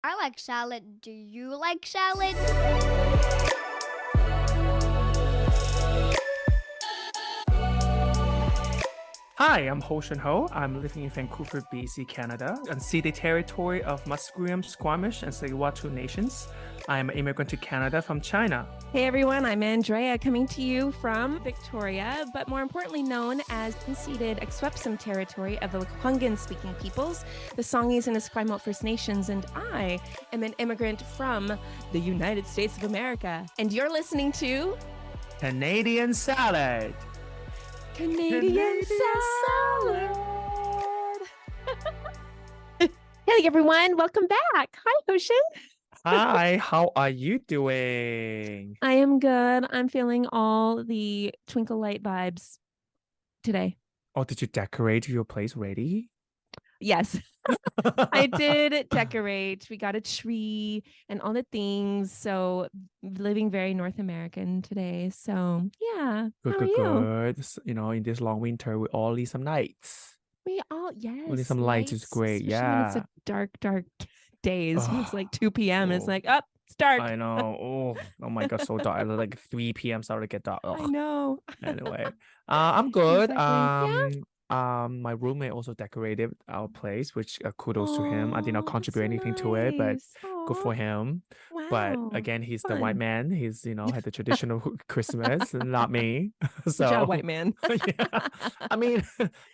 I like salad. Do you like salad? Hi, I'm Hostion Ho. I'm living in Vancouver, BC, Canada, unceded territory of Musqueam, Squamish, and Tsleil-Waututh nations. I'm an immigrant to Canada from China. Hey everyone, I'm Andrea, coming to you from Victoria, but more importantly known as unceded Akwesasne territory of the Lekwungen-speaking peoples, the Songhees and Esquimalt First Nations, and I am an immigrant from the United States of America. And you're listening to Canadian Salad. Canadian Salad. Hey everyone, welcome back. Hi, Hostion. Hi, how are you doing? I am good. I'm feeling all the Twinkle light vibes today. Oh, did you decorate your place ready? Yes, I did decorate. We got a tree and all the things. So living very North American today. So yeah. Good, How good, are you? good. You know, in this long winter, we all need some lights. Yes. We need some lights. It's great. Especially when it's Yeah. a dark days. When it's like 2 p.m. and it's Oh, like, up, start. I know. Oh my God, so dark. Like 3 p.m. started to get dark. I Ugh. know. Anyway, I'm good. Exactly. My roommate also decorated our place, which kudos to him. I did not Oh, that's contribute so anything to it, but nice. good for Aw, him. But wow. again, he's the white Fun. man. He's, had the traditional Christmas, and not me. Good job, So, white man. yeah, I mean,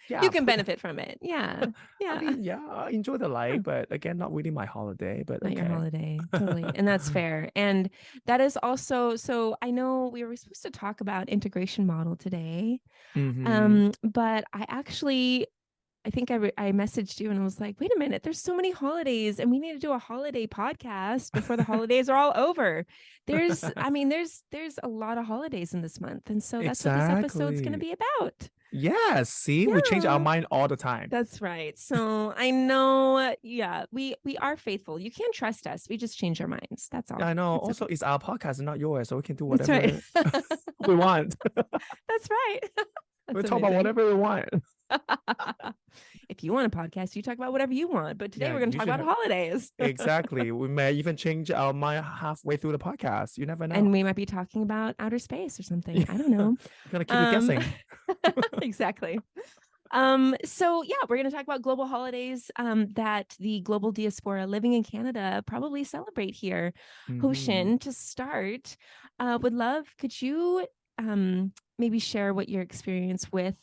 yeah, You can benefit from it. Yeah. I Yeah. mean, yeah, I enjoy the Huh. light, but again, not really my holiday, but Not your okay. holiday. Totally. And that's fair. And that is also, so I know we were supposed to talk about integration model today. Mhm. But I think I messaged you and I was like, wait a minute, there's so many holidays and we need to do a holiday podcast before the holidays are all over. There's a lot of holidays in this month. And so that's what this episode's going to Exactly. be about. Yeah, see, we change our Yeah. mind all the time. That's right. So I know, yeah, we are faithful. You can't trust us. We just change our minds. That's all. I know. It's Also, okay. it's our podcast, not yours, so we can do That's right. whatever we want. That's right. We That's talk about amazing. whatever we want. If you want a podcast, you talk about whatever you want. But today Yeah, we're going to you talk should about have holidays. exactly. We may even change our mind halfway through the podcast. You never know. And we might be talking about outer space or something. I don't know. Gonna keep you guessing. Exactly. So yeah, we're going to talk about global holidays that the global diaspora living in Canada probably celebrate here. Mhm. Hoshin, to start, could you maybe share what your experience with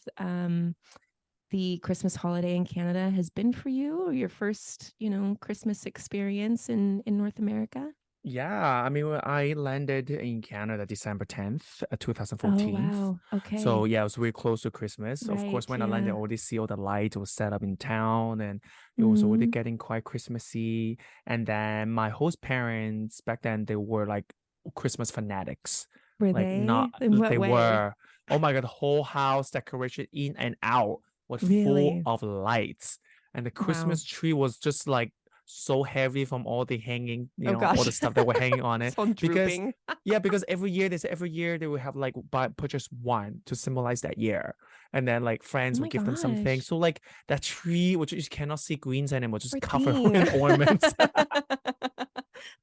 the Christmas holiday in Canada has been for you, or your first, Christmas experience in North America? Yeah, I mean, when I landed in Canada December 10th, Oh, 2014. wow. Okay. So yeah, it was really close to Christmas. Of course, Right. when I landed, I Yeah. already see all the lights was set up in town, and it was already Mhm. getting quite Christmassy. And then my host parents back then, they were like Christmas fanatics. Were Like not, they? In what they way? were. Oh my God, the whole house decoration in and out was full Really? of lights, and the Wow. Christmas tree was just like so heavy from all the hanging, Oh all the gosh. stuff that were hanging on it. It's all Because drooping. yeah, because every year they will have like purchase one to symbolize that year, and then like Oh friends will my give them something. gosh. So like that tree, which you cannot see greens anymore, just Poor covered thing. in ornaments.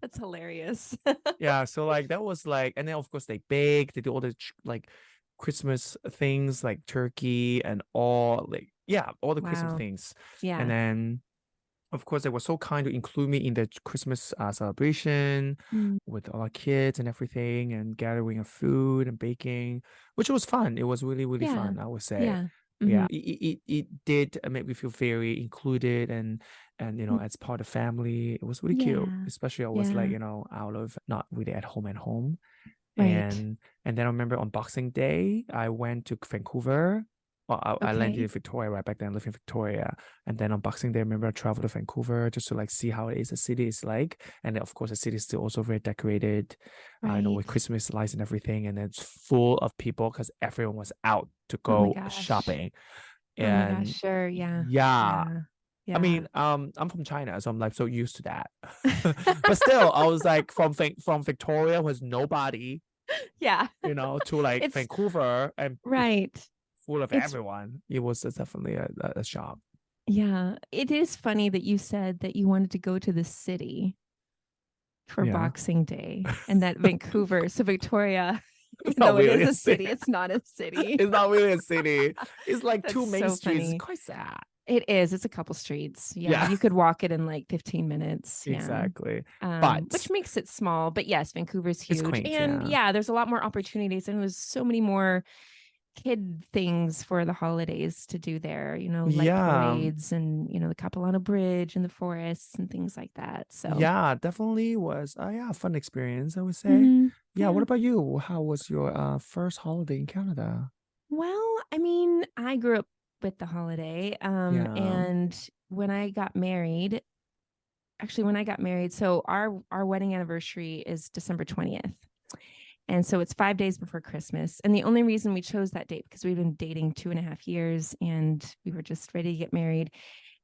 That's hilarious. Yeah, so like that was like, and then of course they bake, they do all the like Christmas things like turkey and all like all the Christmas Wow. things, Yeah. and then. Of course, they were so kind to include me in the Christmas celebration Mm. with all our kids and everything, and gathering of food and baking, which was fun. It was really, really Yeah. fun, I would say. Yeah. Yeah, Mhm. it did make me feel very included and Mm. as part of family. It was really cute, Yeah. especially I was like Yeah. out of not really at home. Right. And then I remember on Boxing Day, I went to Vancouver. Well, I landed in Okay. Victoria right back then, living in Victoria. And then on Boxing Day, I remember I traveled to Vancouver just to like see how it is, the city is like. And then, of course, the city is still also very decorated, with Right. Christmas lights and everything. And it's full of people because everyone was out to Oh my go gosh. shopping. Oh my gosh. And Sure. Yeah. yeah, Yeah. I mean, I'm from China, so I'm like so used to that. But still, I was like from Victoria was nobody, Yeah. to like It's Vancouver and right. full of It's everyone. It was definitely a shock. Yeah. It is funny that you said that you wanted to go to the city. for Yeah. Boxing Day, and that Vancouver, so Victoria, It's even not though it really is a a city, city. it's not a city. It's not really a city. It's like That's two main so streets. It's funny. quite sad. It is. It's a couple streets. Yeah, Yeah, you could walk it in like 15 minutes. Yeah. exactly. But Which makes it small. But yes, Vancouver's it's huge. quaint. And Yeah. yeah, there's a lot more opportunities. And there's so many more kid things for the holidays to do there, light Yeah. parades and, the Capilano Bridge and the forests and things like that. So Yeah, definitely was a fun experience, I would say. mhm, Yeah, what yeah. about you? How was your first holiday in Canada? Well, I mean, I grew up with the holiday. Yeah. And when I got married, so our wedding anniversary is December 20th. And so it's 5 days before Christmas. And the only reason we chose that date because we've been dating 2.5 years and we were just ready to get married.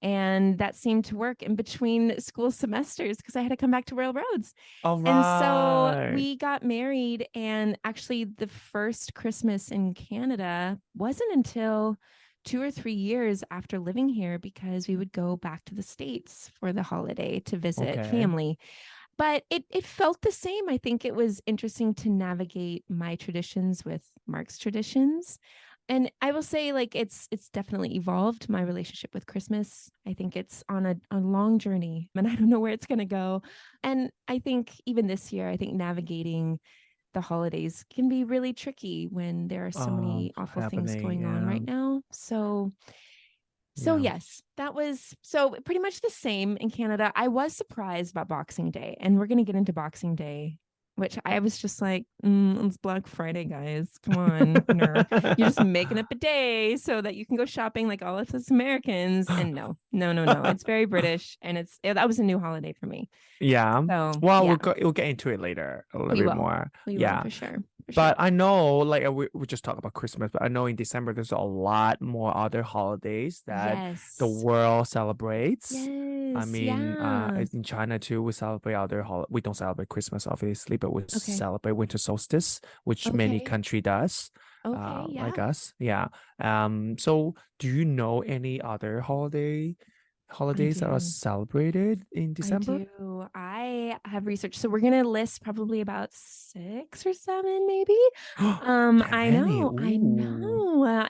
And that seemed to work in between school semesters because I had to come back to Royal Roads. All And so right. we got married. And actually, the first Christmas in Canada wasn't until 2 or 3 years after living here because we would go back to the States for the holiday to visit Okay. family. But it felt the same. I think it was interesting to navigate my traditions with Mark's traditions. And I will say, like, it's definitely evolved my relationship with Christmas. I think it's on a long journey, and I don't know where it's going to go. And I think even this year, I think navigating the holidays can be really tricky when there are so many awful things going on right now. So yes, that was pretty much the same in Canada. I was surprised about Boxing Day, and we're going to get into Boxing Day, which I was just like, it's Black Friday, guys. Come on. You're just making up a day so that you can go shopping like all of us Americans. And no. It's very British, and that was a new holiday for me. Yeah. So, well, yeah. we'll get into it later a little We bit will. more. We Yeah. will, for sure. But I know, like, we just talk about Christmas, but I know in December there's a lot more other holidays that the world celebrates. Yes. I mean, in China too, we celebrate we don't celebrate Christmas, obviously, but we celebrate winter solstice, which many country does. Okay, yeah. Like us. Yeah. So do you know any other holidays that are celebrated in December? I do. I have researched. So we're going to list probably about 6 or 7, maybe. I know.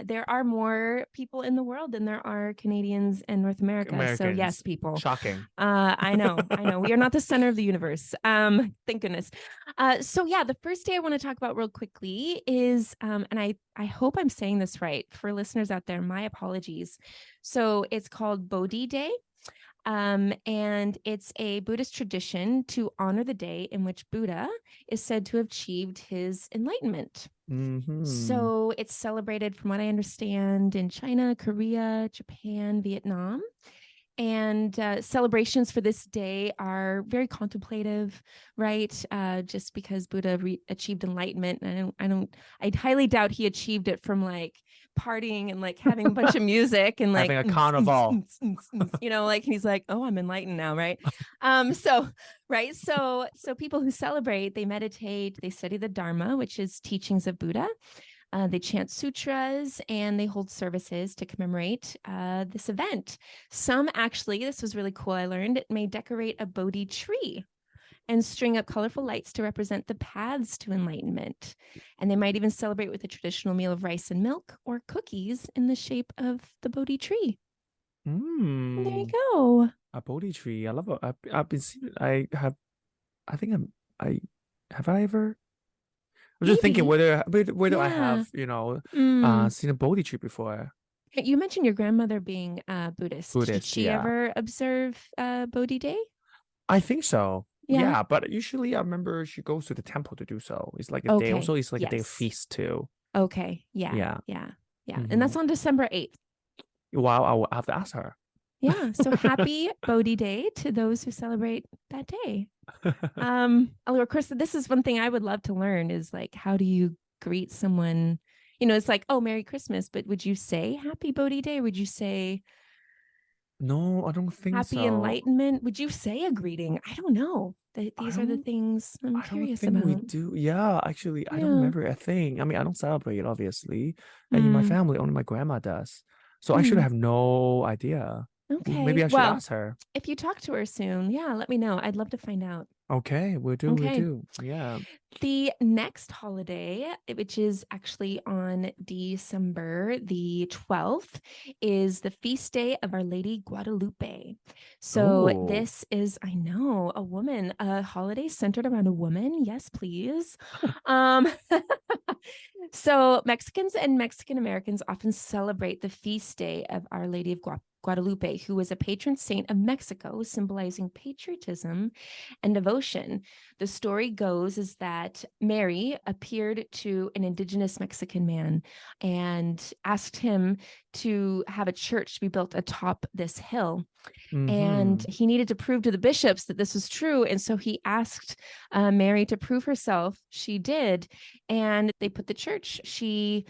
There are more people in the world than there are Canadians and North America. So yes, people. Shocking. I know. We are not the center of the universe. Thank goodness. So yeah, the first day I want to talk about real quickly is, and I hope I'm saying this right for listeners out there. My apologies. So it's called Bodhi Day. And it's a Buddhist tradition to honor the day in which Buddha is said to have achieved his enlightenment. Mm-hmm. So it's celebrated, from what I understand, in China, Korea, Japan, Vietnam. And celebrations for this day are very contemplative, right? Just because Buddha achieved enlightenment, and I highly doubt he achieved it from like partying and like having a bunch of music and like having a carnival, like he's like, oh, I'm enlightened now, right? So people who celebrate, they meditate, they study the Dharma, which is teachings of Buddha. They chant sutras and they hold services to commemorate this event. Some actually, this was really cool, I learned, may decorate a Bodhi tree and string up colorful lights to represent the paths to enlightenment. And they might even celebrate with a traditional meal of rice and milk or cookies in the shape of the Bodhi tree. And there you go. A Bodhi tree. I love it. I've been seeing. I have I ever? I'm just thinking whether I have, seen a Bodhi tree before. You mentioned your grandmother being Buddhist. Did she ever observe Bodhi Day? I think so. Yeah, but usually I remember she goes to the temple to do so. It's like a day. Also, it's like a day of feast too. Okay. Yeah. Mm-hmm. And that's on December 8th. Wow, I will have to ask her. Yeah. So happy Bodhi Day to those who celebrate that day. Of course, this is one thing I would love to learn is like, how do you greet someone? It's like, oh, Merry Christmas, but would you say Happy Bodhi Day? Would you say? No, I don't think Happy Enlightenment? Would you say a greeting? I don't know. These are the things I'm curious about. We do. Yeah, actually, I don't remember a thing. I mean, I don't celebrate it, obviously. And in my family, only my grandma does. So I should have no idea. Okay. Maybe I should Well, ask her. if you talk to her soon, yeah, let me know. I'd love to find out. Okay, we do. Okay. Yeah. The next holiday, which is actually on December the 12th, is the feast day of Our Lady Guadalupe. So Oh. this is, I know, a holiday centered around a woman. Yes, please. Um, so Mexicans and Mexican Americans often celebrate the feast day of Our Lady of Guadalupe, who was a patron saint of Mexico, symbolizing patriotism and devotion. The story goes is that Mary appeared to an indigenous Mexican man and asked him to have a church to be built atop this hill. And he needed to prove to the bishops that this was true. And so he asked Mary to prove herself. She did. And they put the church. She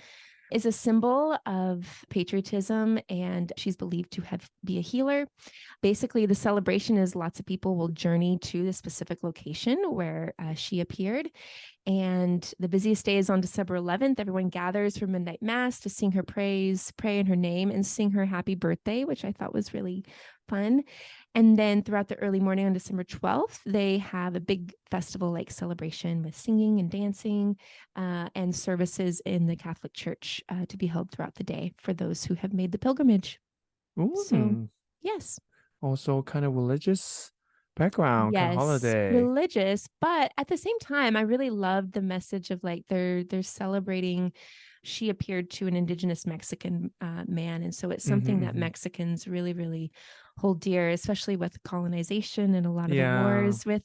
is a symbol of patriotism, and she's believed to be a healer. Basically, the celebration is lots of people will journey to the specific location where she appeared. And the busiest day is on December 11th. Everyone gathers for midnight mass to sing her praise, pray in her name, and sing her happy birthday, which I thought was really fun. And then throughout the early morning on December 12th, they have a big festival-like celebration with singing and dancing and services in the Catholic Church to be held throughout the day for those who have made the pilgrimage. So, yes. Also kind of religious background, kind of holiday. Religious, but at the same time, I really loved the message of like they're celebrating. She appeared to an indigenous Mexican man, and so it's something that Mexicans really, really hold dear, especially with colonization and a lot of the wars with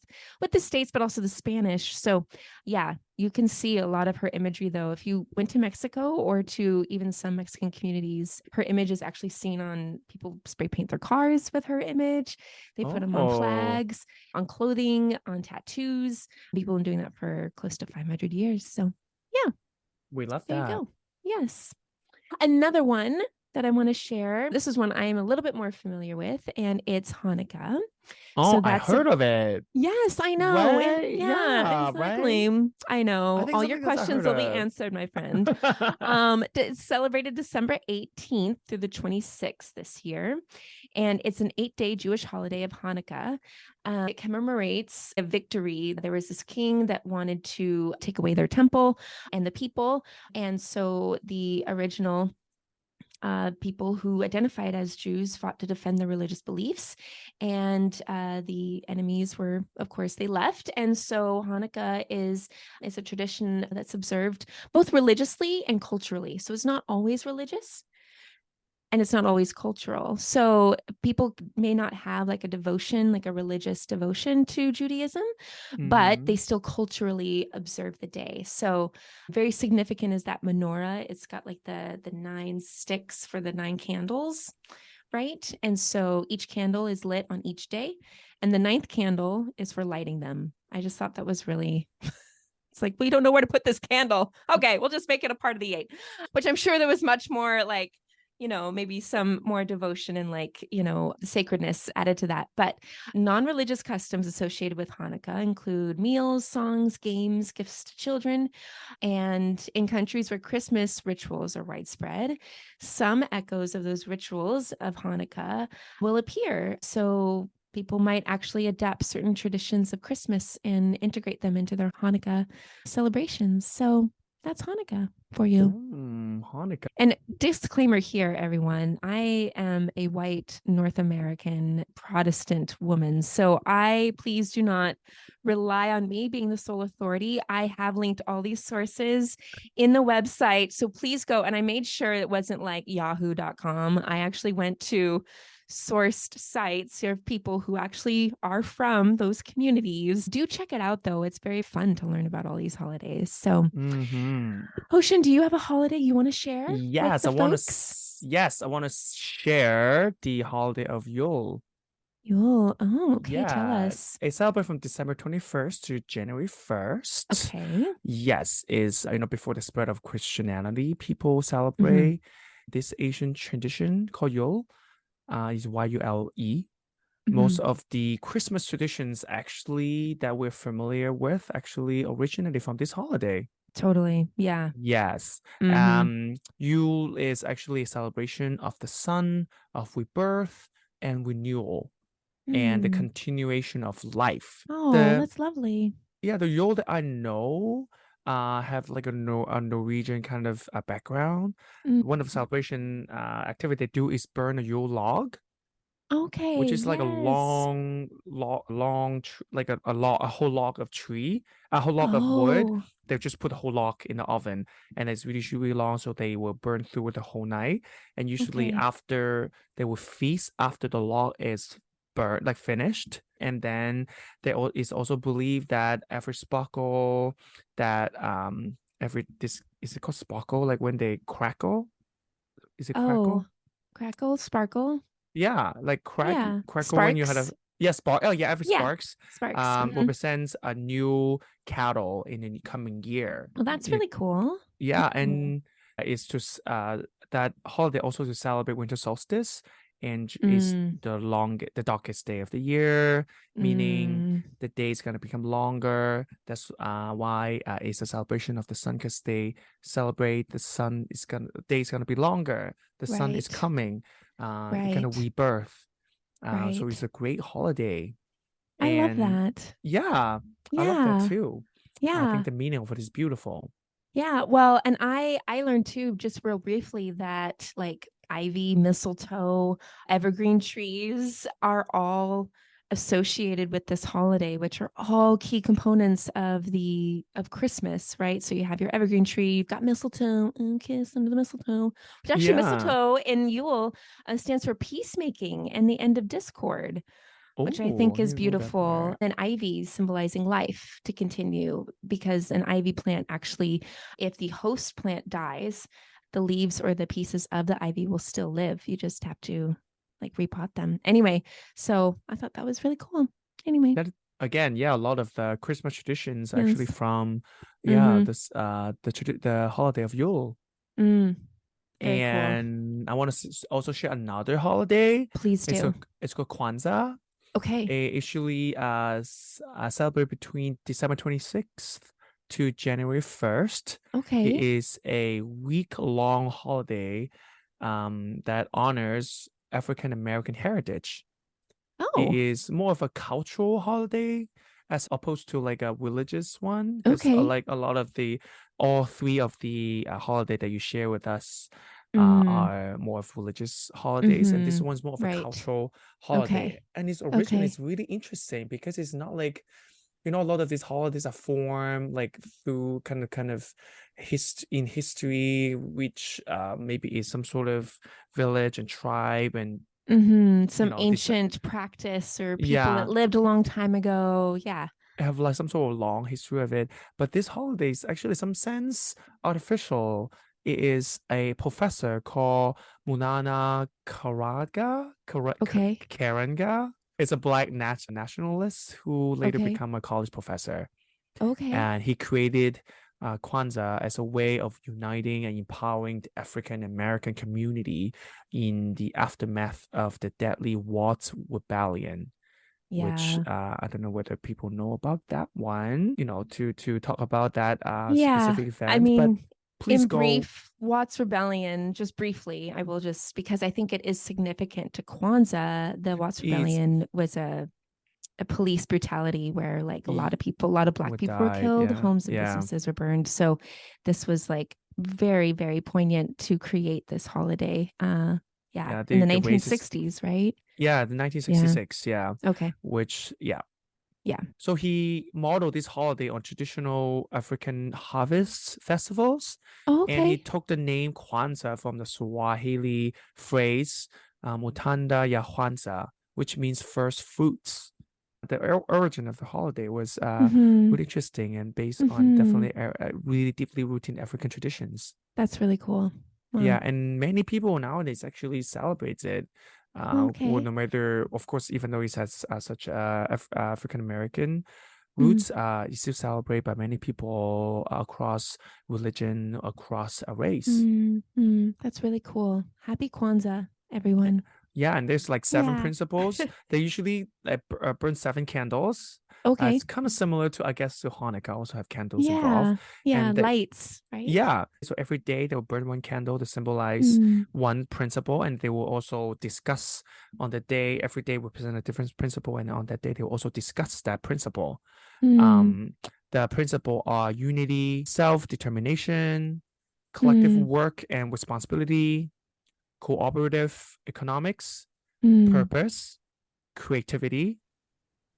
the States, but also the Spanish. So, yeah, you can see a lot of her imagery, though. If you went to Mexico or to even some Mexican communities, her image is actually seen on people spray paint their cars with her image. They put them on flags, on clothing, on tattoos. People have been doing that for close to 500 years. So, yeah. We love there that. You go. Yes. Another one that I want to share. This is one I am a little bit more familiar with, and it's Hanukkah. Oh, so I heard of it. Yes, I know. Right? Yeah, exactly. Right? I know. All your questions will be answered, my friend. It's celebrated December 18th through the 26th this year. And it's an 8-day Jewish holiday of Hanukkah. It commemorates a victory. There was this king that wanted to take away their temple and the people. And so the original people who identified as Jews fought to defend their religious beliefs, and the enemies were, of course, they left. And so Hanukkah is a tradition that's observed both religiously and culturally. So it's not always religious, and it's not always cultural. So people may not have like a devotion, like a religious devotion to Judaism, but they still culturally observe the day. So very significant is that menorah. It's got like the 9 sticks for the 9 candles, right? And so each candle is lit on each day, and the 9th candle is for lighting them. I just thought that was really... It's like, we don't know where to put this candle. Okay, we'll just make it a part of the 8, which I'm sure there was much more like, maybe some more devotion and like, sacredness added to that. But non-religious customs associated with Hanukkah include meals, songs, games, gifts to children. And in countries where Christmas rituals are widespread, some echoes of those rituals of Hanukkah will appear. So people might actually adapt certain traditions of Christmas and integrate them into their Hanukkah celebrations. So that's Hanukkah for you. Hanukkah. And disclaimer here, everyone, I am a white North American Protestant woman. So please do not rely on me being the sole authority. I have linked all these sources in the website. So please go. And I made sure it wasn't like yahoo.com. I actually went to sourced sites of people who actually are from those communities. Do check it out, though. It's very fun to learn about all these holidays. So, Hostion, do you have a holiday you want to share? Yes, I want to share the holiday of Yule. Yule. Oh, okay. Tell us. It's celebrated from December 21st to January 1st. Okay. Yes, is before the spread of Christianity, people celebrate this Asian tradition called Yule. Is Yule. Most of the Christmas traditions actually that we're familiar with actually originated from this holiday. Totally. Yeah. Yes. Yule is actually a celebration of the sun, of rebirth, and renewal and the continuation of life. Oh, that's lovely. The Yule that I know have like a Norwegian kind of background. One of the celebration activity they do is burn a Yule log, Okay, which is like a yes. like a whole log of tree, a whole log of wood. Oh, They just put a whole log in the oven, and it's really long, so they will burn through it the whole night. And usually okay. after they will feast after the log is burned, like finished, and then it's also believed that every sparkle that every this is it called sparkle, like when they crackle, is it crackle? Oh, crackle, sparkle. Yeah, like Yeah. crackle when you had Sparks. spark. Oh yeah, every Yeah. sparks Sparks. represents a new cattle in the coming year. Well, that's really cool. Yeah, Oh, and it's just that holiday also to celebrate winter solstice, and is the darkest day of the year, meaning the day is gonna become longer. That's why it's a celebration of the sun, because they celebrate the day is gonna be longer. The sun is right. coming. They're gonna Right. rebirth. So Right. it's a great holiday. I love And that. yeah, I love that Yeah. too. I Yeah. think the meaning of it is beautiful. Yeah. Well, and I learned too, just real briefly, that like ivy, mistletoe, evergreen trees are all associated with this holiday, which are all key components of Christmas, right? So you have your evergreen tree, you've got mistletoe, and kiss under the mistletoe. Which actually, Yeah. mistletoe in Yule stands for peacemaking and the end of discord, which I think is didn't know that beautiful. part. And ivy symbolizing life to continue, because an ivy plant actually, if the host plant dies, the leaves or the pieces of the ivy will still live. You just have to like repot them. Anyway, so I thought that was really cool. Anyway. That again, a lot of the Christmas traditions actually Yes. from Mhm. this the holiday of Yule. Very cool. And I want to also share another holiday. Please do. It's called Kwanzaa. Okay. It usually celebrate between December 26th to January 1st. Okay. It is a week-long holiday that honors African American heritage. It Oh, is more of a cultural holiday as opposed to like a religious one, because okay. like a lot of all three of the holiday that you share with us are more of religious holidays, and this one's more of a Right. cultural holiday. Okay. And its origin Okay. is really interesting because it's not like, a lot of these holidays are formed like through kind of in history, which maybe is some sort of village and tribe and Some this ancient practice or people that lived a long time ago. Yeah. have like some sort of long history of it. But this holiday is actually some sense artificial. It is a professor called Munana Okay. Karanga. It's a black nationalist who later Okay. become a college professor. Okay. And he created Kwanzaa as a way of uniting and empowering the African American community in the aftermath of the deadly Watts Rebellion. Yeah. Which I don't know whether people know about that one, to talk about that specific event. I mean, but please in go. brief, Watts Rebellion, just briefly, I will just, because I think it is significant to Kwanzaa, the Watts Rebellion was a police brutality where like a lot of black people were killed, homes and businesses were burned. So this was like very, very poignant to create this holiday. In the 1960s, right? Yeah, the 1966. Yeah. Okay. Which, yeah. Yeah. So he modeled this holiday on traditional African harvest festivals. Oh, okay. And he took the name Kwanzaa from the Swahili phrase Mutanda ya Kwanzaa, which means first fruits. The origin of the holiday was really interesting and based on definitely really deeply rooted in African traditions. That's really cool. Wow. Yeah, and many people nowadays actually celebrate it. No matter, of course, even though it has such African American roots, it's still celebrated by many people across religion, across a race. That's really cool. Happy Kwanzaa, everyone. Yeah, and there's like 7 Yeah. principles. They usually like burn 7 candles. Okay. It's kind of similar to, I guess, to Hanukkah, also have candles involved. Yeah. Yeah. And Lights, right? yeah, so every day they'll burn 1 candle to symbolize Mm, one principle, and they will also discuss on the day. Every day will present a different principle, and on that day they will also discuss that principle. mm, Um, the principle are unity, self-determination, collective mm, work and responsibility, cooperative economics, mm. purpose, creativity,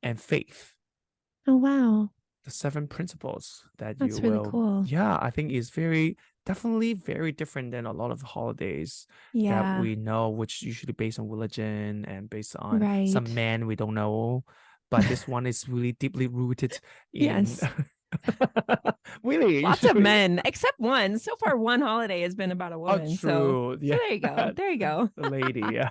and faith. Oh, wow. The 7 principles that you That's really will, cool. yeah, I think is definitely very different than a lot of holidays that Yeah. we know, which usually based on religion and based on some Right. man we don't know. But this one is really deeply rooted in Yes. really Lots of men, except one. So far, one holiday has been about a oh woman. true. So Yeah. there you go. There you go. The lady, yeah.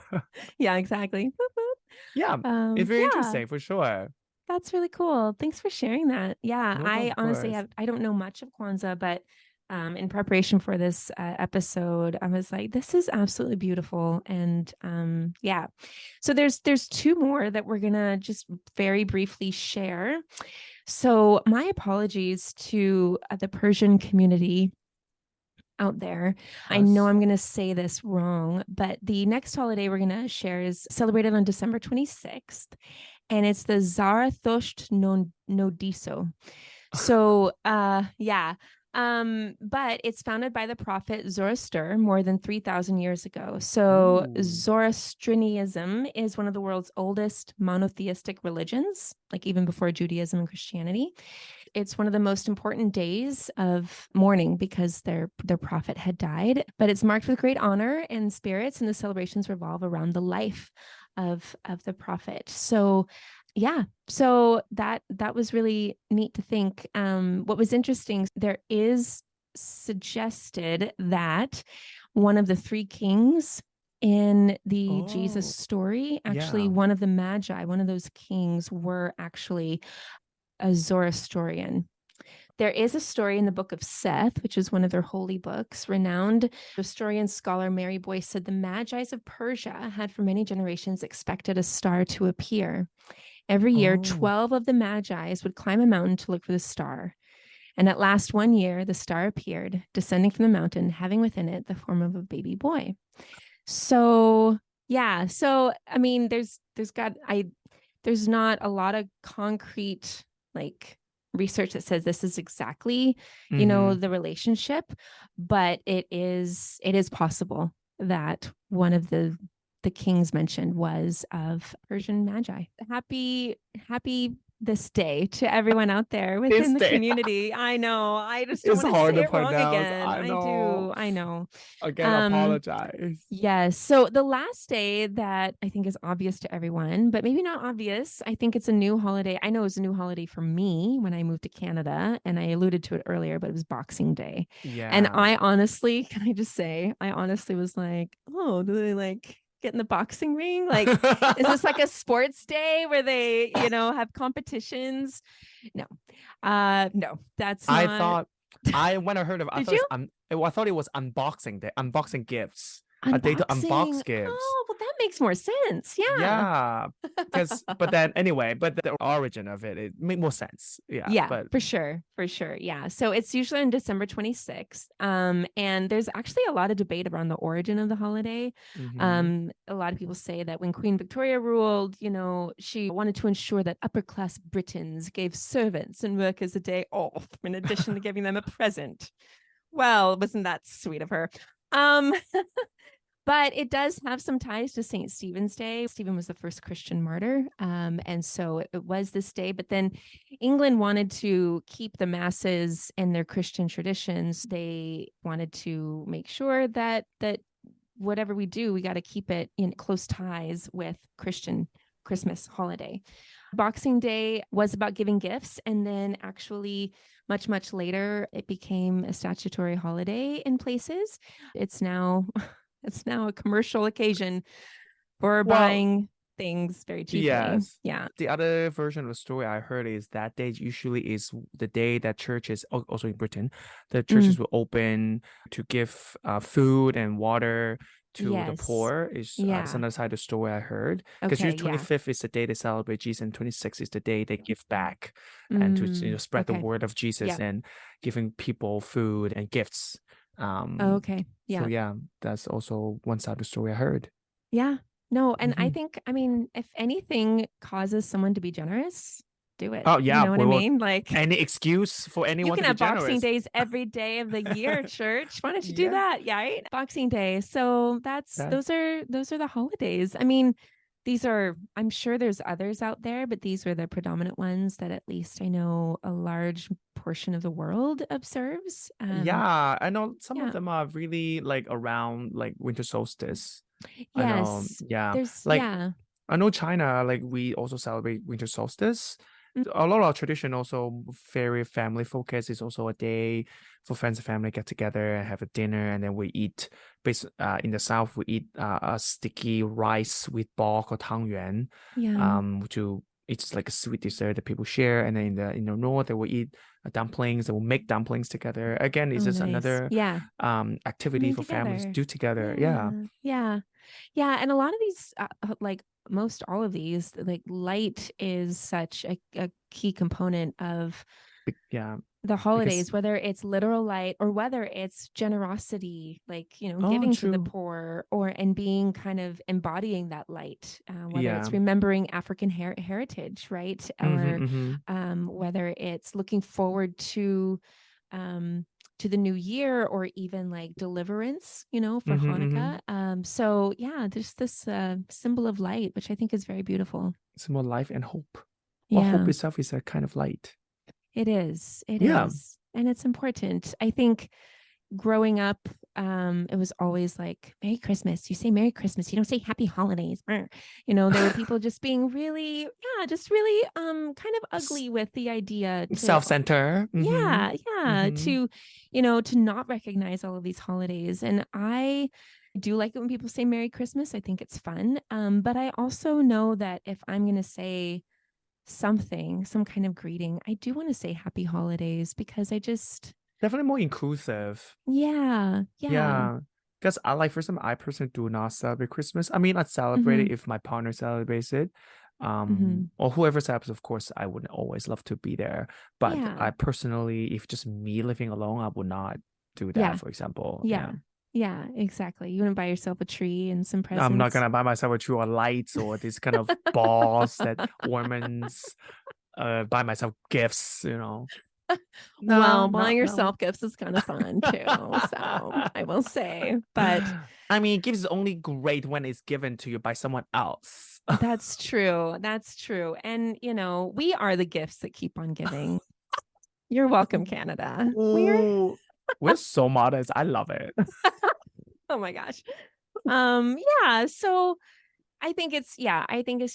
Yeah, exactly. Boop, boop. Yeah. It's very Yeah, interesting for sure. that's really cool. Thanks for sharing that. Yeah, No, I of honestly course. I don't know much of Kwanzaa, but in preparation for this episode, I was like, this is absolutely beautiful. And yeah, so there's 2 more that we're gonna just very briefly share. So my apologies to the Persian community out there. I know Us. I'm going to say this wrong, but the next holiday we're going to share is celebrated on December 26th, and it's the Zarathosht Nodiso. So, yeah. But it's founded by the prophet Zoroaster more than 3,000 years ago. So Ooh. Zoroastrianism is one of the world's oldest monotheistic religions, like even before Judaism and Christianity. It's one of the most important days of mourning because their prophet had died, but it's marked with great honor and spirits, and the celebrations revolve around the life of the prophet. So yeah, so that was really neat to think. What was interesting, there is suggested that one of the 3 kings in the Jesus Oh, story, actually yeah. one of the magi, one of those kings were actually a Zoroastrian. There is a story in the book of Seth, which is one of their holy books. Renowned historian scholar Mary Boyce said the Magi's of Persia had for many generations expected a star to appear. Every year, Oh. 12 of the Magi's would climb a mountain to look for the star. And at last one year, the star appeared, descending from the mountain, having within it the form of a baby boy. So, yeah. So, I mean, there's not a lot of concrete like research that says this is exactly, Mhm. the relationship, but it is possible that one of the kings mentioned was of Persian magi. Happy this day to everyone out there within This the day. community. I know. I just don't It's want to hard say to it wrong pronounce. again. I I know. do. I know. Again, Um, apologize. Yes. So the last day that I think is obvious to everyone, but maybe not obvious, I think it's a new holiday. I know it's a new holiday for me when I moved to Canada, and I alluded to it earlier, but it was Boxing Day. And Yeah. I honestly, can I just say, I honestly was like, oh, do they like get in the boxing ring? Like, is this like a sports day where they, have competitions? No. No, that's I not. thought when I heard of it, Did you? I thought it was unboxing day, unboxing gifts. A day to Unboxing. unbox gifts. Oh, well, that makes more sense. Yeah. Yeah. But then anyway, but the origin of it made more sense. Yeah. Yeah, But for sure. For sure. Yeah. So it's usually on December 26th. And there's actually a lot of debate around the origin of the holiday. mhm. A lot of people say that when Queen Victoria ruled, she wanted to ensure that upper class Britons gave servants and workers a day off in addition to giving them a present. Well, wasn't that sweet of her? Um, But it does have some ties to St. Stephen's Day. Stephen was the first Christian martyr. And so it was this day. But then England wanted to keep the masses and their Christian traditions. They wanted to make sure that whatever we do, we got to keep it in close ties with Christian Christmas holiday. Boxing Day was about giving gifts. And then actually much, much later, it became a statutory holiday in places. It's now a commercial occasion for Well, buying things very cheaply. yes. Yeah. The other version of the story I heard is that day usually is the day that churches, also in Britain, the churches will open to give food and water to the Yes. poor is Yeah. sometimes the story I heard. Because Okay. usually Yeah. 25th is the day they celebrate Jesus, and 26th is the day they give back and to spread the Okay. word of Jesus Yep. and giving people food and gifts. Okay. Yeah. So yeah, that's also one side of the story I heard. Yeah. No, and I Mhm. think, I mean, if anything causes someone to be generous, do it. Oh You yeah, know what I mean? Like, any excuse for you anyone can to be have Boxing generous. Days every day of the year, church. Why don't you do Yeah. that? Yeah, right? Boxing Day. So those are the holidays. I mean, I'm sure there's others out there, but these were the predominant ones that at least I know a large portion of the world observes. Yeah, I know some Yeah. of them are really like around like winter solstice. I know, Yes. yeah. There's Like yeah. I know China, like we also celebrate winter solstice. Mm. A lot of our tradition also very family focused. It's also a day for friends and family get together and have a dinner, and then we eat. In the south, we eat a sticky rice with bok or tangyuan. Yeah. It's like a sweet dessert that people share, and then in the north, they will eat dumplings. They will make dumplings together. Again, it's Oh, just nice. another Yeah. activity Coming for families to together. do together. Yeah. Yeah. Yeah. And a lot of these, like most all of these, like light is such a key component of Yeah, the because holidays, whether it's literal light or whether it's generosity, like, giving to the true. poor and being kind of embodying that light, whether Yeah. it's remembering African heritage, right? Or whether it's looking forward to the new year or even like deliverance, for Hanukkah. So yeah, there's this symbol of light, which I think is very beautiful. It's more life and hope. Well, Yeah. hope itself is a kind of light. It is. It Yeah. is. And it's important. I think growing up, it was always like Merry Christmas. You say Merry Christmas. You don't say Happy Holidays. There were people just being really, just really kind of ugly with the idea to Self-centered. to to not recognize all of these holidays. And I do like it when people say Merry Christmas. I think it's fun. But I also know that if I'm going to say some kind of greeting, I do want to say Happy Holidays because I just Definitely more inclusive. Yeah. Because for example, I personally do not celebrate Christmas. I mean, I celebrate it if my partner celebrates it. Or whoever celebrates, of course, I would always love to be there. But Yeah. I personally, if just me living alone, I would not do that, Yeah. for example. Yeah, exactly. You wouldn't buy yourself a tree and some presents. I'm not gonna buy myself a tree or lights or this kind of balls that ornaments. Buy myself gifts, Well, No, buying no. yourself gifts is kind of fun too. So I will say, but I mean, gifts is only great when it's given to you by someone else. That's true. That's true. And we are the gifts that keep on giving. You're welcome, Canada. We're so modest. I love it. Oh my gosh. Yeah. So I think it's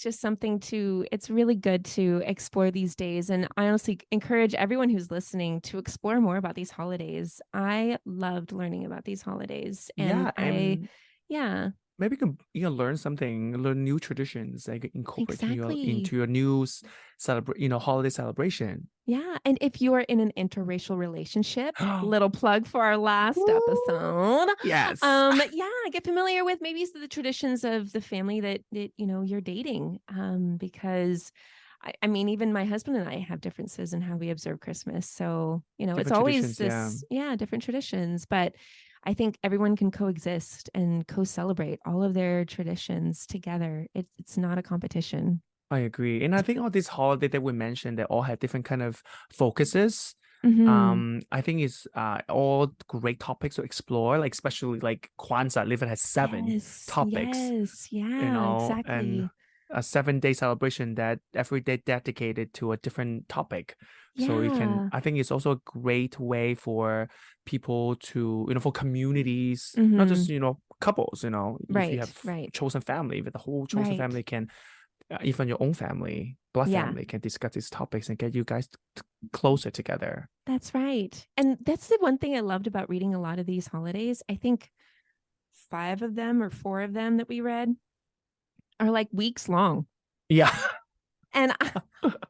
just something it's really good to explore these days. And I honestly encourage everyone who's listening to explore more about these holidays. I loved learning about these holidays. And maybe you can learn new traditions, like incorporate into your new holiday celebration. Yeah. And if you are in an interracial relationship, little plug for our last episode. Yes. Get familiar with maybe the traditions of the family that you're dating. Because I mean, even my husband and I have differences in how we observe Christmas. So, it's always this, different traditions. But I think everyone can coexist and co-celebrate all of their traditions together. It's not a competition. I agree. And I think all these holidays that we mentioned, they all have different kind of focuses. I think it's all great topics to explore, like especially like Kwanzaa even has 7 topics. Exactly. And a 7-day celebration that every day dedicated to a different topic. So I think it's also a great way for people to, for communities, not just, couples, if you have chosen family, but the whole chosen family can, even your own family, blood family can discuss these topics and get you guys closer together. That's right. And that's the one thing I loved about reading a lot of these holidays. I think 5 of them or 4 of them that we read are like weeks long. Yeah. And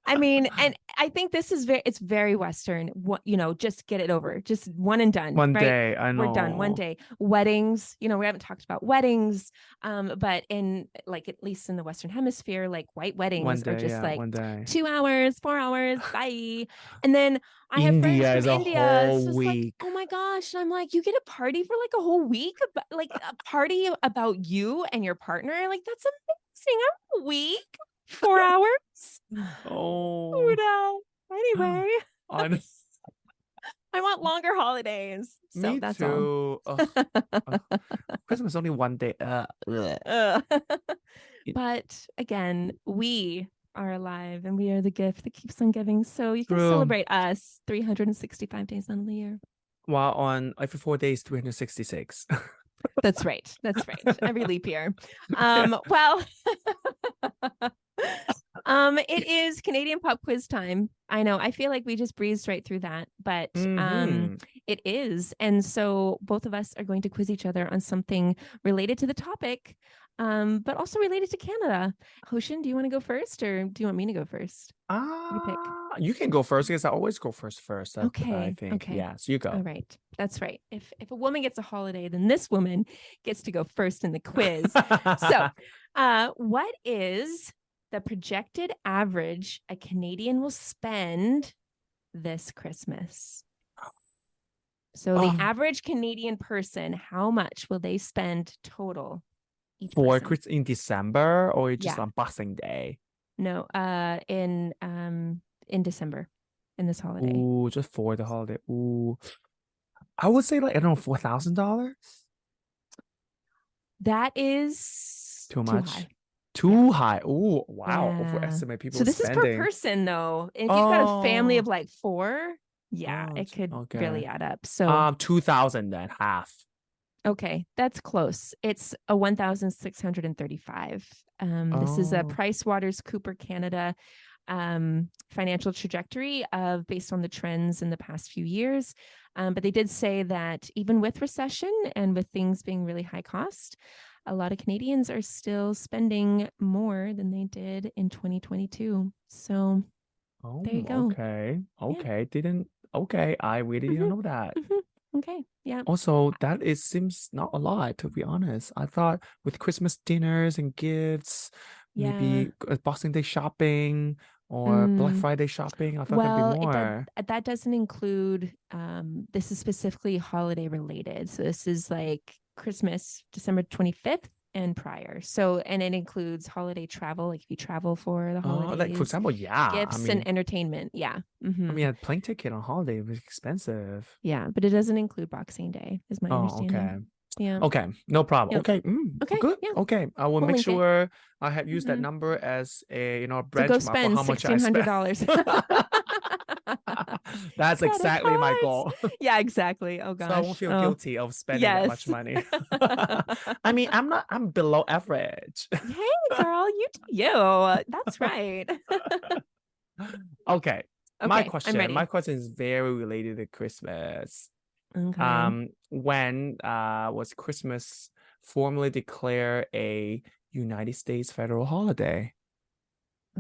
I mean, and I think this is it's very Western. What, just get it over, just one and done. One right? day, I know. We're done one day. Weddings, we haven't talked about weddings, but in like at least in the Western Hemisphere, like white weddings are just like 1 day. 2 hours, 4 hours, bye. And then I have friends India from is a India. It's whole just like, week. oh my gosh. And I'm like, you get a party for like a whole week, like a party about you and your partner. Like, that's amazing. I'm a week, 4 hours. Oh, no. Anyway, I I want longer holidays. So me that's too. all. Christmas is only 1 day. But again, we are alive and we are the gift that keeps on giving. So you can True. celebrate us 365 days out of the year. While on every 4 days, 366. That's right. That's right. Every leap year. Well, it is Canadian pop quiz time. I know. I feel like we just breezed right through that, but it is. And so both of us are going to quiz each other on something related to the topic, but also related to Canada. Hoshin, do you want to go first, or do you want me to go first? You pick. You can go first because I always go first. Okay. I think. Okay. Yeah, so you go. All right. That's right. If a woman gets a holiday, then this woman gets to go first in the quiz. So, what is the projected average a Canadian will spend this Christmas? So the average Canadian person, how much will they spend total each for person? Christmas in December or just on Boxing Day? No, in December, in this holiday. Ooh, just for the holiday. Ooh, I would say like, I don't know, $4,000. That is too much. High. Too high. Ooh, wow. Overestimate people. So this spending. is per person though. If you've got a family of like 4, it could really add up. So 2,000 then, half. Okay, that's close. It's a 1,635. This is a PricewaterhouseCoopers Canada financial trajectory based on the trends in the past few years. But they did say that even with recession and with things being really high cost, a lot of Canadians are still spending more than they did in 2022. So there you go. Okay. Yeah. I really didn't know that. Okay. Yeah. Also, seems not a lot, to be honest. I thought with Christmas dinners and gifts, maybe Boxing Day shopping or Black Friday shopping, I thought there'd be more. That doesn't include, this is specifically holiday related. So this is like Christmas, December 25th and prior. So, and it includes holiday travel, like if you travel for the holidays. Like for example, gifts and entertainment. Yeah. Mm-hmm. I mean, a plane ticket on holiday was expensive. Yeah, but it doesn't include Boxing Day, is my understanding. Okay. Yeah. Okay, no problem. Yep. Okay. Okay. Good. Yeah. Okay. I will We'll make link it. sure I have used that number as a benchmark So go spend for how much I spend. $1,600. That's exactly my goal. Yeah, exactly. Oh gosh. So I won't feel guilty of spending that much money. I mean, I'm below average. Hey girl, you do you. That's right. Okay. My question is very related to Christmas. Okay. When was Christmas formally declared a United States federal holiday?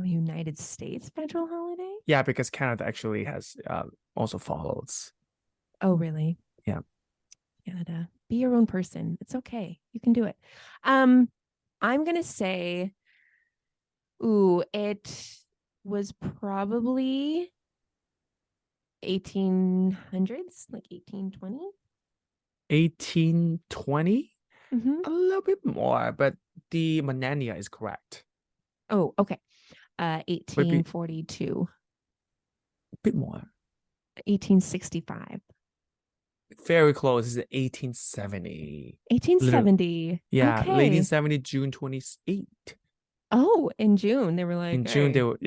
A United States federal holiday? Yeah, because Canada actually has also follows. Oh, really? Yeah. Canada. Be your own person. It's okay. You can do it. I'm gonna say, it was probably 1800s, like 1820. 1820? A little bit more, but the millennia is correct. Oh, okay. 1842. A bit more. 1865. Very close. It's 1870. 1870. Yeah, okay. late 1870, June 28th. Oh, in June they were like. In June they were,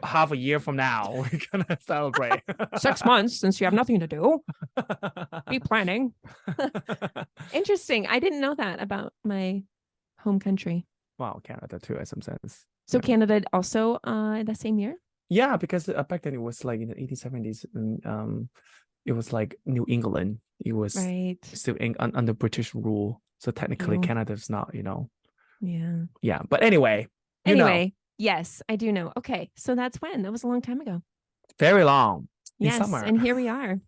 half a year from now we're gonna celebrate. 6 months since you have nothing to do. Be planning. Interesting. I didn't know that about my home country. Wow, Canada too, in some sense. So Canada also the same year? Yeah, because back then it was like in the 1870s, and it was like New England. It was still under British rule, so technically Canada's not, Yeah. Yeah, but anyway. Yes, I do know. Okay, so that's when. That was a long time ago. Very long. In Yes, summer. and here we are.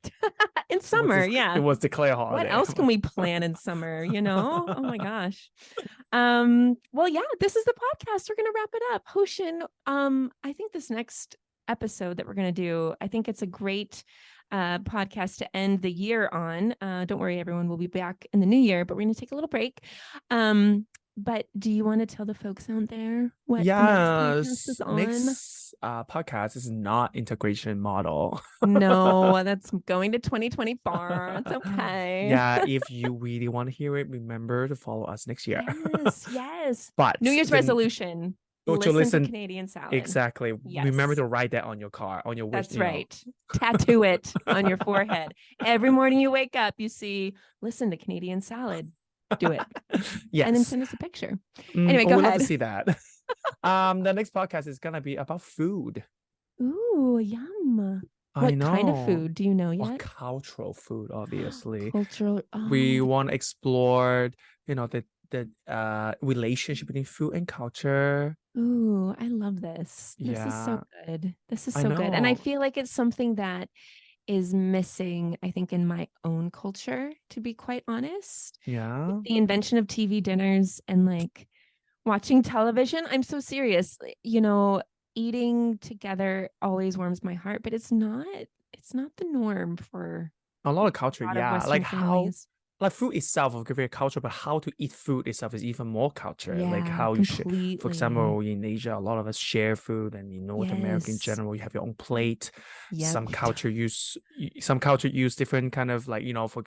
In summer, yeah. It was declared What holiday. else can we plan in summer, you know? Oh my gosh. Well, yeah, this is the podcast. We're gonna wrap it up. Hoshin, I think this next episode that we're gonna do, I think it's a great podcast to end the year on. Don't worry, everyone, we'll be back in the new year, but we're gonna take a little break. But do you want to tell the folks out there what next podcast is on? Next podcast is not integration model. No, that's going to 2024. It's okay. Yeah, if you really want to hear it, remember to follow us next year. Yes. But New Year's resolution. Listen to Canadian Salad. Exactly. Yes. Remember to write that on your car, on your wish. That's right. Tattoo it on your forehead. Every morning you wake up, you see, listen to Canadian Salad. Do it. Yes. And then send us a picture. Anyway, go ahead. We'd love to see that. The next podcast is gonna be about food. Ooh, yum. What kind of food? Do you know yet? Cultural food, obviously. Cultural. We want to explore, the relationship between food and culture. Ooh, I love this. This is so good. This is so good. And I feel like it's something that is missing, I think, in my own culture, to be quite honest. Yeah. The invention of TV dinners and like watching television. I'm so serious. You know, eating together always warms my heart, but it's not the norm for a lot of culture. Yeah. Like families. Like food itself is very culture, but how to eat food itself is even more culture. Yeah, like how completely. you share, for example, in Asia, a lot of us share food, and in North America in general, you have your own plate. Yep. Some culture use different kind of like, for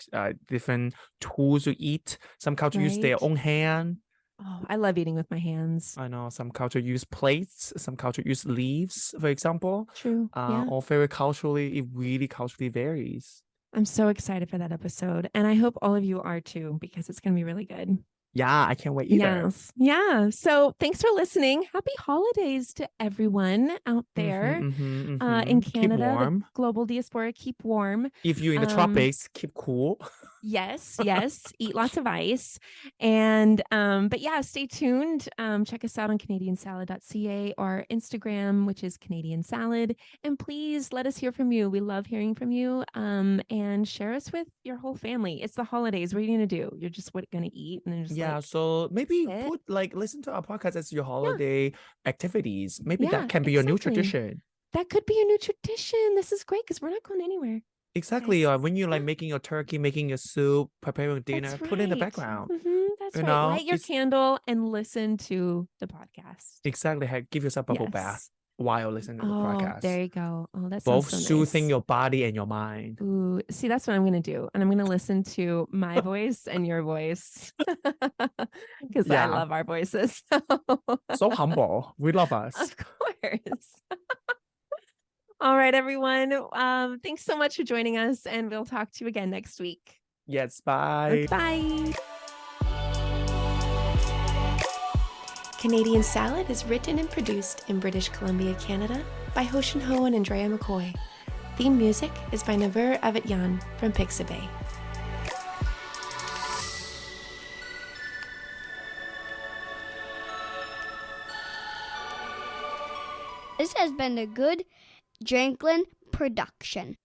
different tools to eat. Some culture use their own hand. Oh, I love eating with my hands. I know some culture use plates, some culture use leaves, for example. True. All very culturally, it really culturally varies. I'm so excited for that episode. And I hope all of you are too, because it's going to be really good. Yeah, I can't wait either. Yes. Yeah. So thanks for listening. Happy holidays to everyone out there in Canada. Keep warm. Global diaspora, keep warm. If you're in the tropics, keep cool. Yes. Eat lots of ice. And but yeah, stay tuned. Check us out on CanadianSalad.ca or Instagram, which is Canadian Salad. And please let us hear from you. We love hearing from you. And share us with your whole family. It's the holidays. What are you gonna do? You're just gonna eat and then just so maybe listen to our podcast as your holiday activities. Maybe that can be your new tradition. That could be a new tradition. This is great because we're not going anywhere. Exactly. When you're like making your turkey, making your soup, preparing dinner, put it in the background. That's right. Light your candle and listen to the podcast. Exactly. Give yourself a bubble bath while listening to the podcast. There you go. Oh, that's both so soothing nice. Your body and your mind. Ooh, see, that's what I'm going to do. And I'm going to listen to my voice and your voice because I love our voices. So humble. We love us. Of course. All right, everyone. Thanks so much for joining us, and we'll talk to you again next week. Yes, bye. Bye. Canadian Salad is written and produced in British Columbia, Canada by Hoshin Ho and Andrea McCoy. Theme music is by Naver Avetyan from Pixabay. This has been a good Drinklin production.